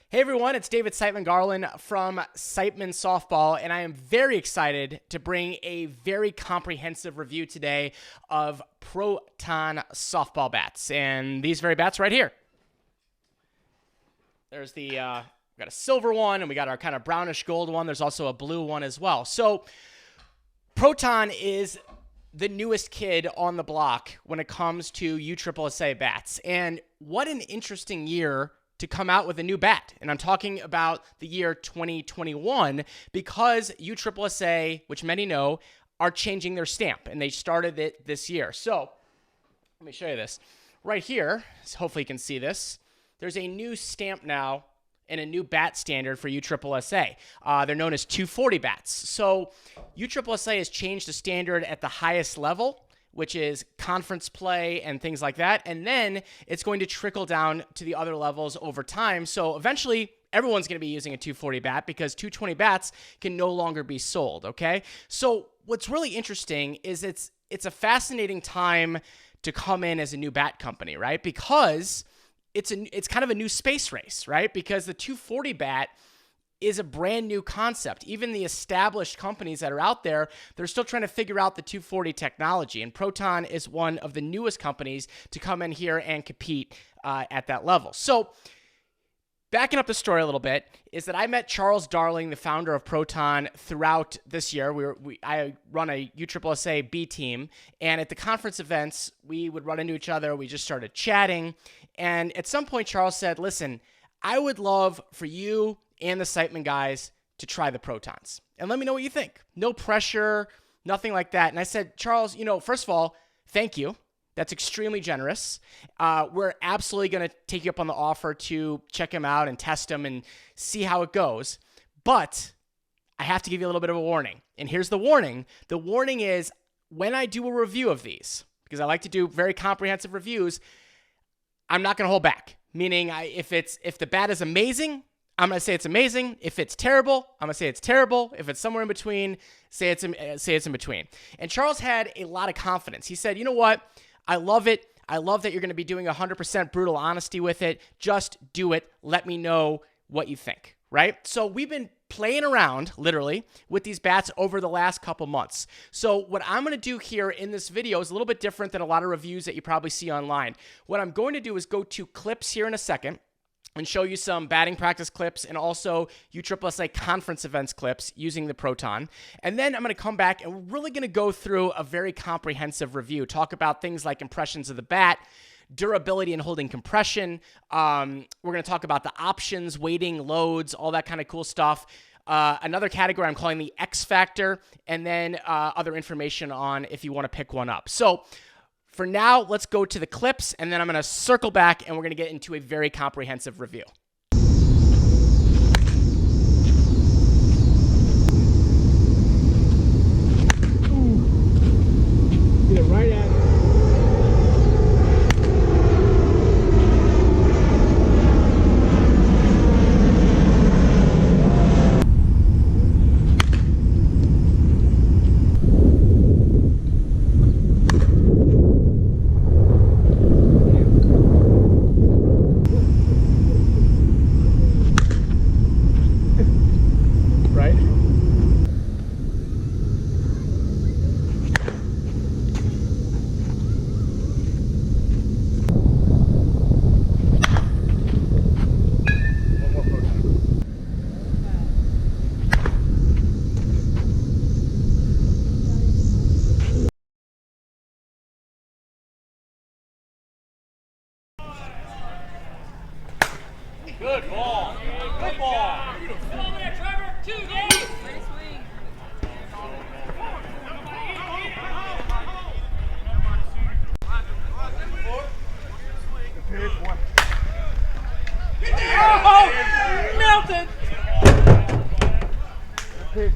Hey everyone, it's David Siteman Garland from Siteman Softball, and I am very excited to bring a very comprehensive review today of Proton Softball Bats, and these very bats right here. There's the, we got a silver one, and we got our kind of brownish gold one. There's also a blue one as well. So Proton is the newest kid on the block when it comes to USSSA bats, and what an interesting year to come out with a new bat. And I'm talking about the year 2021 because USSSA, which many know, are changing their stamp, and they started it this year. So let me show you this. Right here, so hopefully you can see this. There's a new stamp now and a new bat standard for USSSA. They're known as 240 bats. So USSSA has changed the standard at the highest level, which is conference play and things like that. And then it's going to trickle down to the other levels over time. So eventually, everyone's going to be using a 240 bat because 220 bats can no longer be sold, okay? So what's really interesting is it's a fascinating time to come in as a new bat company, right? Because it's kind of a new space race, right? Because the 240 bat is a brand new concept. Even the established companies that are out there, they're still trying to figure out the 240 technology. And Proton is one of the newest companies to come in here and compete at that level. So backing up the story a little bit is that I met Charles Darling, the founder of Proton, throughout this year. I run a USSSA B team, and at the conference events, we would run into each other. We just started chatting, and at some point, Charles said, listen, I would love for you and the Siteman guys to try the Protons. And let me know what you think. No pressure, nothing like that. And I said, Charles, first of all, thank you. That's extremely generous. We're absolutely going to take you up on the offer to check him out and test him and see how it goes. But I have to give you a little bit of a warning. And here's the warning. The warning is when I do a review of these, because I like to do very comprehensive reviews, I'm not going to hold back. Meaning if the bat is amazing, I'm going to say it's amazing. If it's terrible, I'm going to say it's terrible. If it's somewhere in between, say it's in between. And Charles had a lot of confidence. He said, you know what? I love it. I love that you're going to be doing 100% brutal honesty with it. Just do it. Let me know what you think, right? So we've been playing around, literally, with these bats over the last couple months. So what I'm going to do here in this video is a little bit different than a lot of reviews that you probably see online. What I'm going to do is go to clips here in a second and show you some batting practice clips and also USSSA conference events clips using the Proton. And then I'm going to come back and we're really going to go through a very comprehensive review, talk about things like impressions of the bat, durability and holding compression. We're going to talk about the options, weighting, loads, all that kind of cool stuff. Another category I'm calling the X factor, and then other information on if you want to pick one up. So for now, let's go to the clips, and then I'm going to circle back, and we're going to get into a very comprehensive review. Get it right at it. Good ball. Good ball. Come on there, Trevor. 2 days. Great swing. Oh, melted. Go, Dave.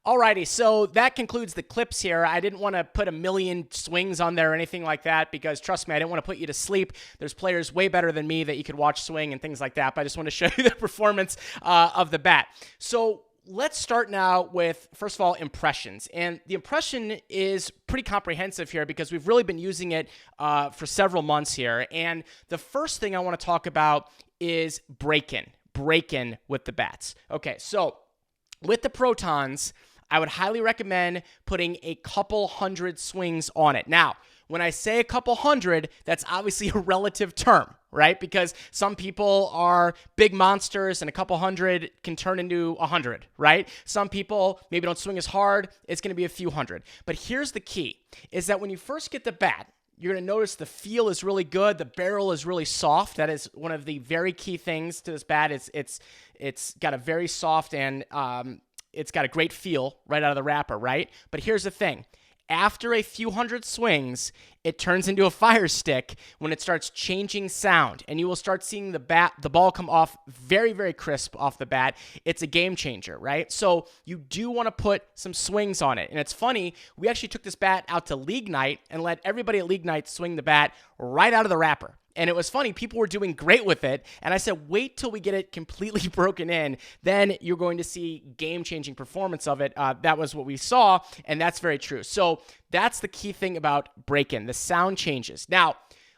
Alrighty, so that concludes the clips here. I didn't want to put a million swings on there or anything like that because, trust me, I didn't want to put you to sleep. There's players way better than me that you could watch swing and things like that, but I just want to show you the performance of the bat. So let's start now with, first of all, impressions. And the impression is pretty comprehensive here because we've really been using it for several months here. And the first thing I want to talk about is break-in with the bats. Okay, so with the Protons, I would highly recommend putting a couple hundred swings on it. Now, when I say a couple hundred, that's obviously a relative term, right? Because some people are big monsters and a couple hundred can turn into 100, right? Some people maybe don't swing as hard. It's going to be a few hundred. But here's the key, is that when you first get the bat, you're going to notice the feel is really good. The barrel is really soft. That is one of the very key things to this bat. It's got a very soft and it's got a great feel right out of the wrapper, right? But here's the thing. After a few hundred swings, it turns into a fire stick when it starts changing sound, and you will start seeing the ball come off very, very crisp off the bat. It's a game changer, right? So you do want to put some swings on it. And it's funny, we actually took this bat out to league night and let everybody at league night swing the bat right out of the wrapper. And it was funny, people were doing great with it. And I said, wait till we get it completely broken in. Then you're going to see game-changing performance of it. That was what we saw, and that's very true. So that's the key thing about break-in. The sound changes. Now,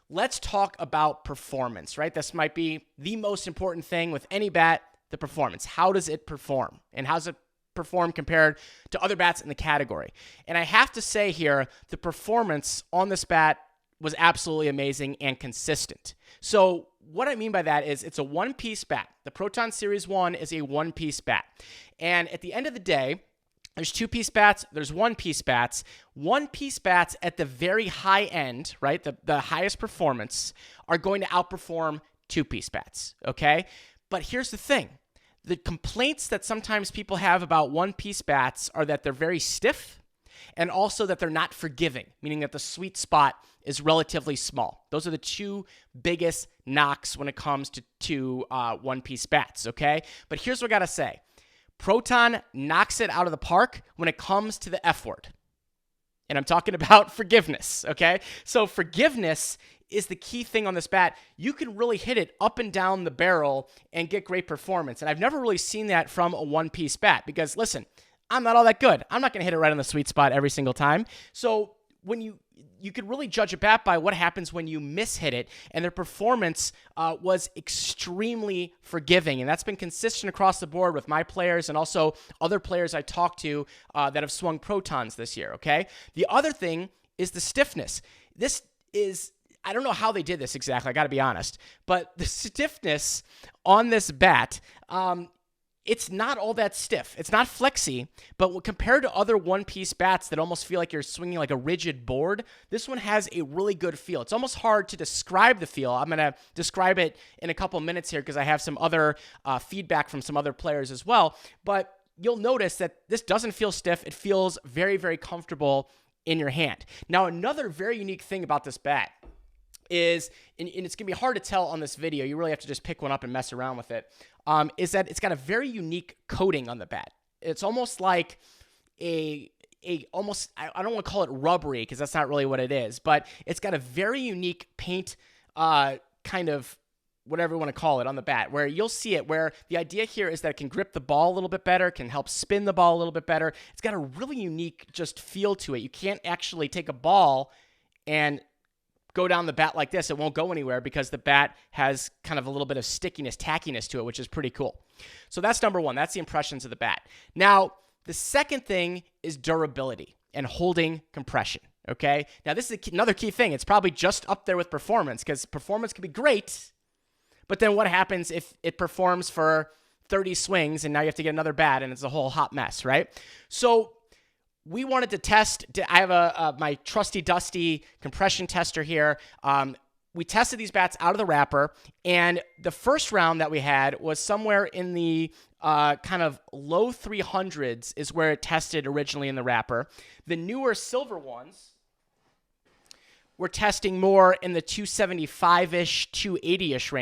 let's talk about performance, right? This might be the most important thing with any bat, the performance. How does it perform? And how does it perform compared to other bats in the category? And I have to say here, the performance on this bat was absolutely amazing and consistent. So what I mean by that is it's a one-piece bat. The Proton Series 1 is a one-piece bat. And at the end of the day, there's two-piece bats, there's one-piece bats. One-piece bats at the very high end, right, the highest performance, are going to outperform two-piece bats, okay? But here's the thing. The complaints that sometimes people have about one-piece bats are that they're very stiff and also that they're not forgiving, meaning that the sweet spot is relatively small. Those are the two biggest knocks when it comes to one-piece bats, okay? But here's what I got to say. Proton knocks it out of the park when it comes to the F word. And I'm talking about forgiveness, okay? So forgiveness is the key thing on this bat. You can really hit it up and down the barrel and get great performance. And I've never really seen that from a one-piece bat because, listen, I'm not all that good. I'm not going to hit it right on the sweet spot every single time. So when you could really judge a bat by what happens when you mishit it, and their performance was extremely forgiving, and that's been consistent across the board with my players and also other players I talked to that have swung Protons this year, okay? The other thing is the stiffness. This is, I don't know how they did this exactly, I got to be honest, but the stiffness on this bat, it's not all that stiff. It's not flexy, but compared to other one-piece bats that almost feel like you're swinging like a rigid board, this one has a really good feel. It's almost hard to describe the feel. I'm going to describe it in a couple minutes here because I have some other feedback from some other players as well, but you'll notice that this doesn't feel stiff. It feels very, very comfortable in your hand. Now, another very unique thing about this bat is, and it's going to be hard to tell on this video, you really have to just pick one up and mess around with it, is that it's got a very unique coating on the bat. It's almost like I don't want to call it rubbery because that's not really what it is, but it's got a very unique paint kind of whatever you want to call it on the bat, where you'll see it, where the idea here is that it can grip the ball a little bit better, can help spin the ball a little bit better. It's got a really unique just feel to it. You can't actually take a ball and go down the bat like this. It won't go anywhere because the bat has kind of a little bit of stickiness, tackiness to it, which is pretty cool. So that's number one. That's the impressions of the bat. Now, the second thing is durability and holding compression, okay? Now, this is another key thing. It's probably just up there with performance because performance can be great, but then what happens if it performs for 30 swings and now you have to get another bat and it's a whole hot mess, right? So we wanted to test. I have my trusty dusty compression tester here. We tested these bats out of the wrapper, and the first round that we had was somewhere in the kind of low 300s is where it tested originally in the wrapper. The newer silver ones were testing more in the 275-ish, 280-ish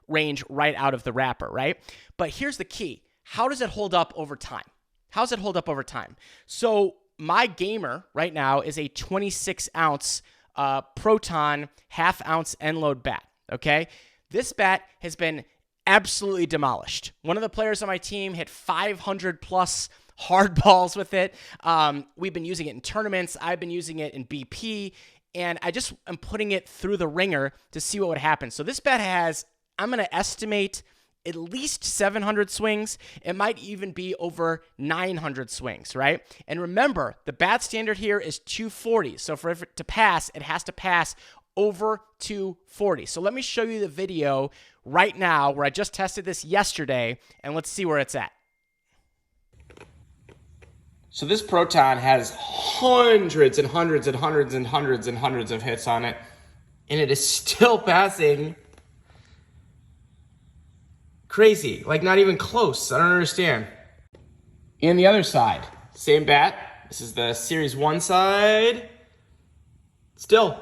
range right out of the wrapper, right? But here's the key. How does it hold up over time? how's it hold up over time? So my gamer right now is a 26-ounce Proton half-ounce end load bat, okay? This bat has been absolutely demolished. One of the players on my team hit 500-plus hard balls with it. We've been using it in tournaments. I've been using it in BP, and I just am putting it through the ringer to see what would happen. So this bat has, I'm going to estimate, at least 700 swings. It might even be over 900 swings, right? And remember, the bat standard here is 240. So for it to pass, it has to pass over 240. So let me show you the video right now where I just tested this yesterday, and let's see where it's at. So this Proton has hundreds and hundreds and hundreds and hundreds and hundreds of hits on it, and it is still passing. Crazy, like not even close. I don't understand. And the other side, same bat. This is the Series 1 side. Still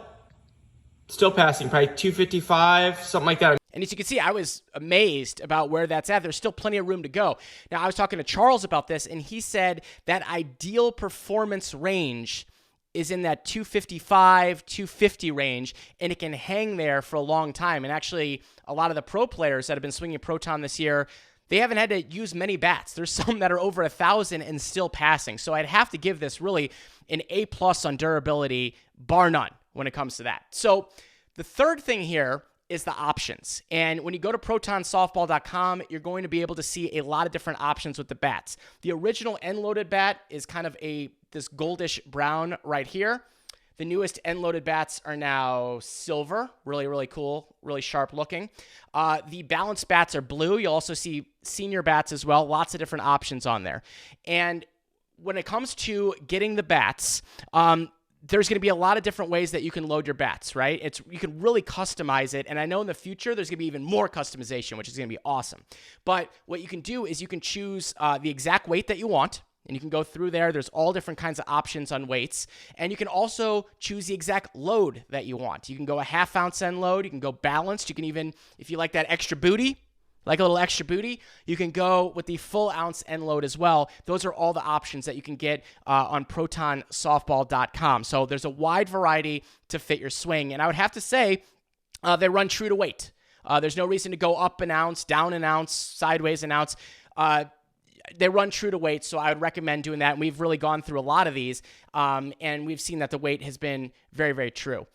passing, probably 255, something like that. And as you can see, I was amazed about where that's at. There's still plenty of room to go. Now, I was talking to Charles about this, and he said that ideal performance range is in that 255, 250 range, and it can hang there for a long time. And actually, a lot of the pro players that have been swinging Proton this year, they haven't had to use many bats. There's some that are over 1,000 and still passing. So I'd have to give this really an A+ on durability, bar none, when it comes to that. So the third thing here is the options. And when you go to protonsoftball.com, you're going to be able to see a lot of different options with the bats. The original end-loaded bat is kind of this goldish brown right here. The newest end-loaded bats are now silver, really, really cool, really sharp looking. The balanced bats are blue. You'll also see senior bats as well, lots of different options on there. And when it comes to getting the bats, there's going to be a lot of different ways that you can load your bats, right? You can really customize it, and I know in the future there's going to be even more customization, which is going to be awesome. But what you can do is you can choose the exact weight that you want, and you can go through there. There's all different kinds of options on weights, and you can also choose the exact load that you want. You can go a half-ounce end load. You can go balanced. You can even, if you like that extra booty, like a little extra booty, you can go with the full ounce end load as well. Those are all the options that you can get on protonsoftball.com. So there's a wide variety to fit your swing. And I would have to say they run true to weight. There's no reason to go up an ounce, down an ounce, sideways an ounce. They run true to weight, so I would recommend doing that. And we've really gone through a lot of these, and we've seen that the weight has been very, very true.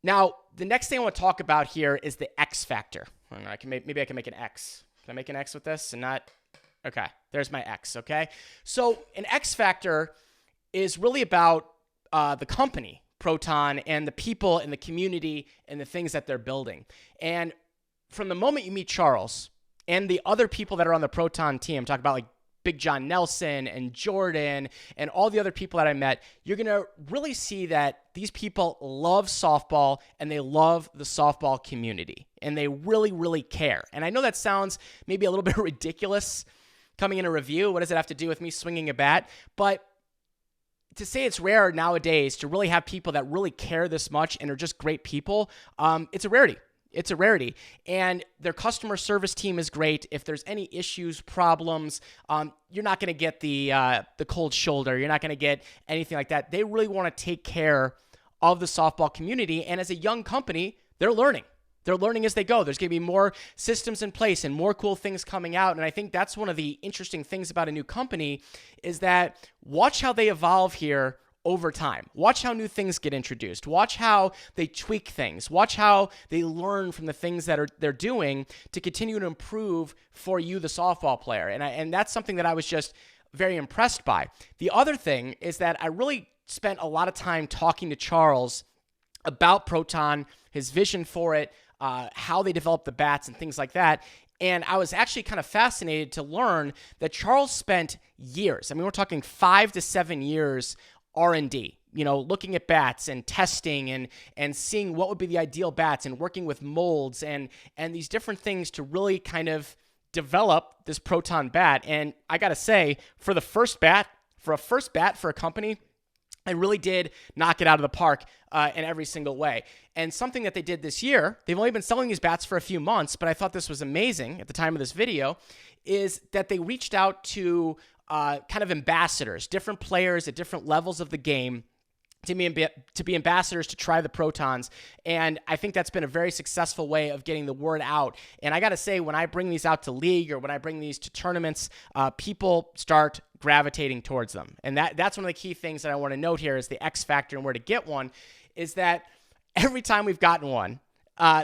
Now, the next thing I want to talk about here is the X factor. Maybe I can make an X. Can I make an X with this and not? Okay, there's my X, okay? So an X factor is really about the company, Proton, and the people and the community and the things that they're building. And from the moment you meet Charles and the other people that are on the Proton team, talk about like Big John Nelson and Jordan and all the other people that I met, you're going to really see that these people love softball and they love the softball community and they really, really care. And I know that sounds maybe a little bit ridiculous coming in a review. What does it have to do with me swinging a bat? But to say it's rare nowadays to really have people that really care this much and are just great people, it's a rarity. It's a rarity. And their customer service team is great. If there's any issues, problems, you're not going to get the cold shoulder. You're not going to get anything like that. They really want to take care of the softball community. And as a young company, they're learning. They're learning as they go. There's going to be more systems in place and more cool things coming out. And I think that's one of the interesting things about a new company is that watch how they evolve here over time. Watch how new things get introduced. Watch how they tweak things. Watch how they learn from the things that they're doing to continue to improve for you, the softball player. And that's something that I was just very impressed by. The other thing is that I really spent a lot of time talking to Charles about Proton, his vision for it, how they developed the bats and things like that. And I was actually kind of fascinated to learn that Charles spent years, I mean, we're talking 5 to 7 years R&D, looking at bats and testing and seeing what would be the ideal bats and working with molds and these different things to really kind of develop this Proton bat. And I got to say, for a first bat for a company, I really did knock it out of the park in every single way. And something that they did this year, they've only been selling these bats for a few months, but I thought this was amazing at the time of this video, is that they reached out to kind of ambassadors, different players at different levels of the game to be ambassadors to try the Protons. And I think that's been a very successful way of getting the word out. And I got to say, when I bring these out to league or when I bring these to tournaments, people start gravitating towards them. And that's one of the key things that I want to note here is the X factor and where to get one is that every time we've gotten one,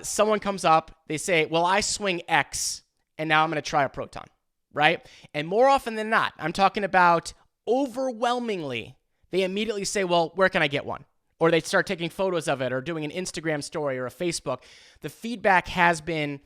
someone comes up, they say, well, I swing X and now I'm going to try a Proton, right? And more often than not, I'm talking about overwhelmingly, they immediately say, well, where can I get one? Or they start taking photos of it or doing an Instagram story or a Facebook. The feedback has been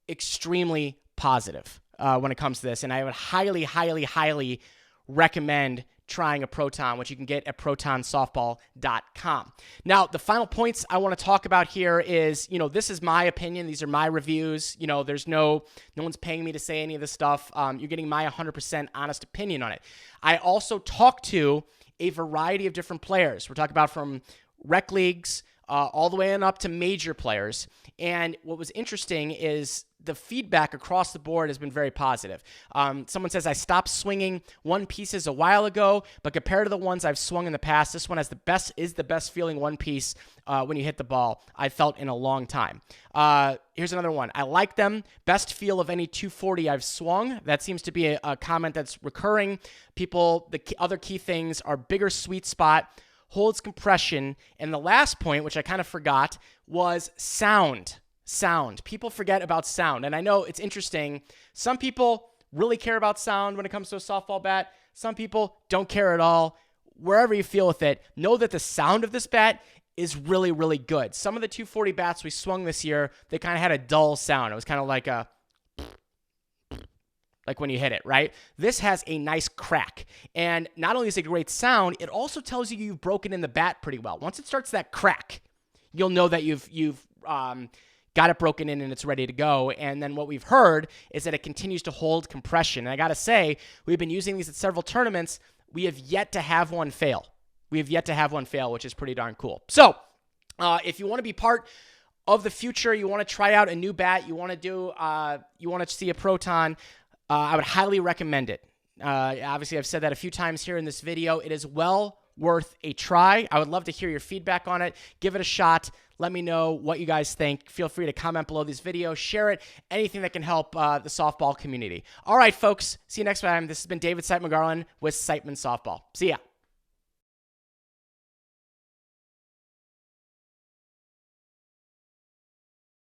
extremely positive when it comes to this. And I would highly, highly, highly recommend trying a Proton, which you can get at protonsoftball.com. Now, the final points I want to talk about here is, this is my opinion. These are my reviews. There's no one's paying me to say any of this stuff. You're getting my 100% honest opinion on it. I also talked to a variety of different players. We're talking about from rec leagues all the way on up to major players. And what was interesting is the feedback across the board has been very positive. Someone says, I stopped swinging one pieces a while ago, but compared to the ones I've swung in the past, this one is the best feeling one piece when you hit the ball I've felt in a long time. Here's another one. I like them. Best feel of any 240 I've swung. That seems to be a comment that's recurring. The other key things are bigger sweet spot, holds compression, and the last point, which I kind of forgot, was sound. People forget about sound. And I know it's interesting. Some people really care about sound when it comes to a softball bat. Some people don't care at all. Wherever you feel with it, know that the sound of this bat is really, really good. Some of the 240 bats we swung this year, they kind of had a dull sound. It was kind of like when you hit it, right? This has a nice crack. And not only is it a great sound, it also tells you you've broken in the bat pretty well. Once it starts that crack, you'll know that you've got it broken in and it's ready to go. And then what we've heard is that it continues to hold compression. And I got to say, we've been using these at several tournaments. We have yet to have one fail. Which is pretty darn cool. So if you want to be part of the future, you want to try out a new bat, you want to see a Proton, I would highly recommend it. Obviously, I've said that a few times here in this video. It is well worth a try. I would love to hear your feedback on it. Give it a shot. Let me know what you guys think. Feel free to comment below this video. Share it. Anything that can help the softball community. All right, folks. See you next time. This has been David Siteman Garland with Siteman Softball. See ya.